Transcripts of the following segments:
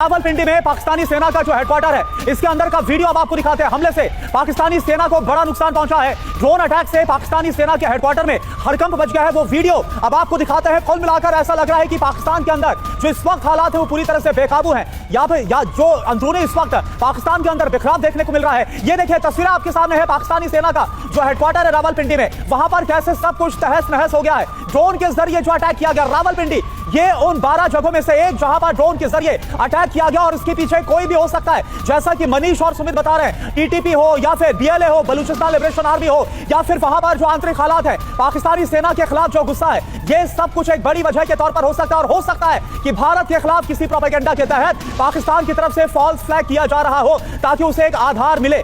रावलपिंडी में पाकिस्तानी सेना का जो हेडक्वार्टर है, इसके अंदर का वीडियो अब आपको दिखाते हैं। हमले से पाकिस्तानी सेना को बड़ा नुकसान पहुंचा है। ड्रोन अटैक से पाकिस्तानी सेना के हेडक्वार्टर में हड़कंप मच गया है। वो वीडियो अब आपको दिखाते हैं। कुल मिलाकर ऐसा लग रहा है कि पाकिस्तान के अंदर जो इस वक्त हालात है वो पूरी तरह से बेकाबू हैं। या जो अंदरूनी इस वक्त पाकिस्तान के अंदर बिखराव देखने को मिल रहा है। ये देखिए तस्वीरें आपके सामने है पाकिस्तानी सेना का जो हेडक्वार्टर है रावलपिंडी में। वहां पर कैसे सब कुछ तहस नहस हो गया है। ड्रोन के जरिए जो अटैक किया गया रावलपिंडी, ये उन 12 जगहों में से एक जहां पर ड्रोन के जरिए अटैक किया गया और इसके पीछे कोई भी हो सकता है। जैसा कि मनीष और सुमित बता रहे हैं, टीटीपी हो या फिर बीएलए हो, बलूचिस्तान लिबरेशन आर्मी हो, या फिर वहां पर जो आंतरिक हालात है, पाकिस्तानी सेना के खिलाफ जो गुस्सा है, ये सब कुछ एक बड़ी वजह के तौर पर हो सकता है। और हो सकता है कि भारत के खिलाफ किसी प्रोपेगेंडा के तहत पाकिस्तान की तरफ से फॉल्स फ्लैग किया जा रहा हो ताकि उसे एक आधार मिले।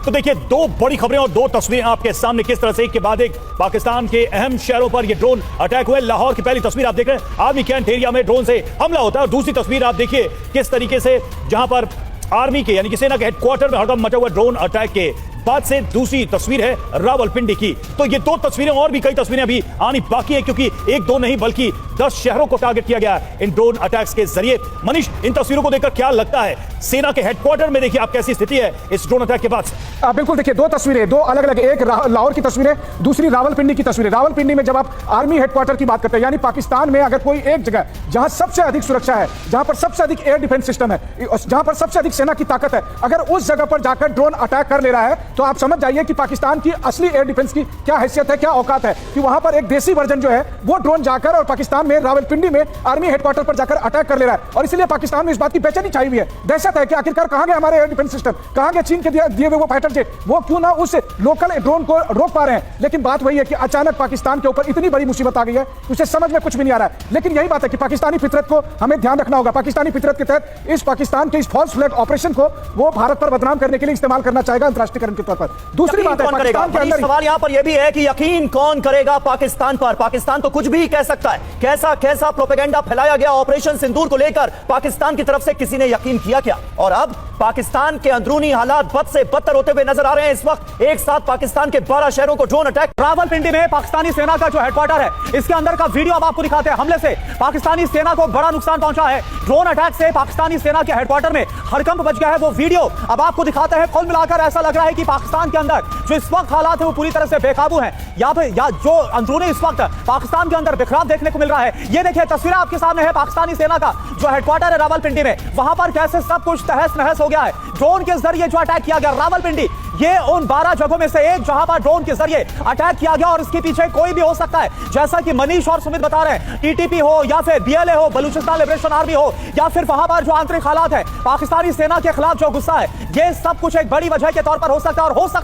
तो देखिए, दो बड़ी खबरें और दो तस्वीरें आपके सामने किस तरह से एक के बाद एक पाकिस्तान के अहम शहरों पर ये ड्रोन अटैक हुए। लाहौर की पहली तस्वीर आप देख रहे हैं, आर्मी कैंट एरिया में ड्रोन से हमला होता है। और दूसरी तस्वीर आप देखिए किस तरीके से जहां पर आर्मी के यानी कि सेना के हेडक्वार्टर में हड़कंप मचा हुआ ड्रोन अटैक के बाद से दूसरी तस्वीर है रावलपिंडी की। तो ये दो तस्वीरें और भी कई तस्वीरें अभी आनी बाकी है, क्योंकि एक दो नहीं बल्कि 10 शहरों को टारगेट किया गया है इन ड्रोन अटैक्स के जरिए। मनीष, इन तस्वीरों को देखकर क्या लगता है? सेना के हेडक्वार्टर में देखिए आप कैसी स्थिति है इस ड्रोन अटैक के बाद। बिल्कुल, देखिए दो तस्वीरें, दो अलग अलग, एक लाहौर की तस्वीर है, दूसरी रावलपिंडी की तस्वीर है। रावलपिंडी में जब आप आर्मी हेडक्वार्टर की बात करते हैं, यानी पाकिस्तान में अगर कोई एक जगह जहां सबसे अधिक सुरक्षा है, जहां पर सबसे अधिक एयर डिफेंस सिस्टम है, जहां पर सबसे अधिक सेना की ताकत है, अगर उस जगह पर जाकर ड्रोन अटैक कर ले रहा है तो आप समझ जाइए कि पाकिस्तान की असली एयर डिफेंस की क्या हैसियत है, क्या औकात है। कि वहां पर एक देसी वर्जन जो है वो ड्रोन जाकर और पाकिस्तान में रावलपिंडी में आर्मी हेडक्वार्टर पर जाकर अटैक कर ले रहा है। और इसलिए पाकिस्तान में इस बात की बेचैनी छाई हुई है, दहशत है कि आखिरकार कहां गए हमारे एयर डिफेंस सिस्टम, कहां गए चीन के दिए हुए वो फाइटर जेट, वो क्यों ना उस लोकल ड्रोन को रोक पा रहे हैं। लेकिन बात वही है कि अचानक पाकिस्तान के ऊपर इतनी बड़ी मुसीबत आ गई है, उसे समझ में कुछ भी नहीं आ रहा है। लेकिन यही बात है कि पाकिस्तानी फितरत को हमें ध्यान रखना होगा। पाकिस्तानी फितरत के तहत इस पाकिस्तान के इस फॉल्स फ्लैग ऑपरेशन को वो भारत पर बदनाम करने के लिए इस्तेमाल करना चाहेगा अंतरराष्ट्रीयकरण के तौर पर। दूसरी बात है, पाकिस्तान के अंदर सवाल यहां पर यह भी है कि यकीन कौन करेगा पाकिस्तान पर? पाकिस्तान तो कुछ भी कह सकता है। कैसा कैसा प्रोपेगेंडा फैलाया गया ऑपरेशन सिंदूर को लेकर, पाकिस्तान की तरफ से किसी ने यकीन किया क्या? और अब पाकिस्तान के अंदरूनी हालात बद से बदतर होते हुए नजर आ रहे हैं। इस वक्त एक साथ पाकिस्तान के 12 शहरों को ड्रोन अटैक। रावलपिंडी में पाकिस्तानी सेना का जो हेडक्वार्टर है, इसके अंदर का वीडियो अब आपको दिखाते हैं। हमले से पाकिस्तानी सेना को बड़ा नुकसान पहुंचा है। ड्रोन अटैक से पाकिस्तानी सेना के हेडक्वार्टर में हड़कंप मच गया है। वो वीडियो अब आपको दिखाते हैं। कुल मिलाकर ऐसा लग रहा है कि पाकिस्तान के अंदर जो इस वक्त हालात है वो पूरी तरह से बेकाबू हैं। या जो अंदरूनी इस वक्त पाकिस्तान के अंदर बिखराव देखने को मिल रहा है। ये देखिए तस्वीरें आपके सामने है पाकिस्तानी सेना का जो हेडक्वार्टर है रावलपिंडी में। वहां पर कैसे सब कुछ तहस नहस हो गया है। ड्रोन के जरिए जो अटैक किया गया रावलपिंडी, ये उन 12 जगहों में से एक जहां पर ड्रोन के जरिए अटैक किया गया और इसके पीछे कोई भी हो सकता है। जैसा कि मनीष और सुमित बता रहे हैं, टीटीपी हो या फिर बीएलए हो, बलूचिस्तान लिबरेशन आर्मी हो, या फिर वहां पर जो आंतरिक हालात है, पाकिस्तानी सेना के खिलाफ जो गुस्सा है, ये सब कुछ एक बड़ी वजह के तौर पर हो सकता है। और हो सकता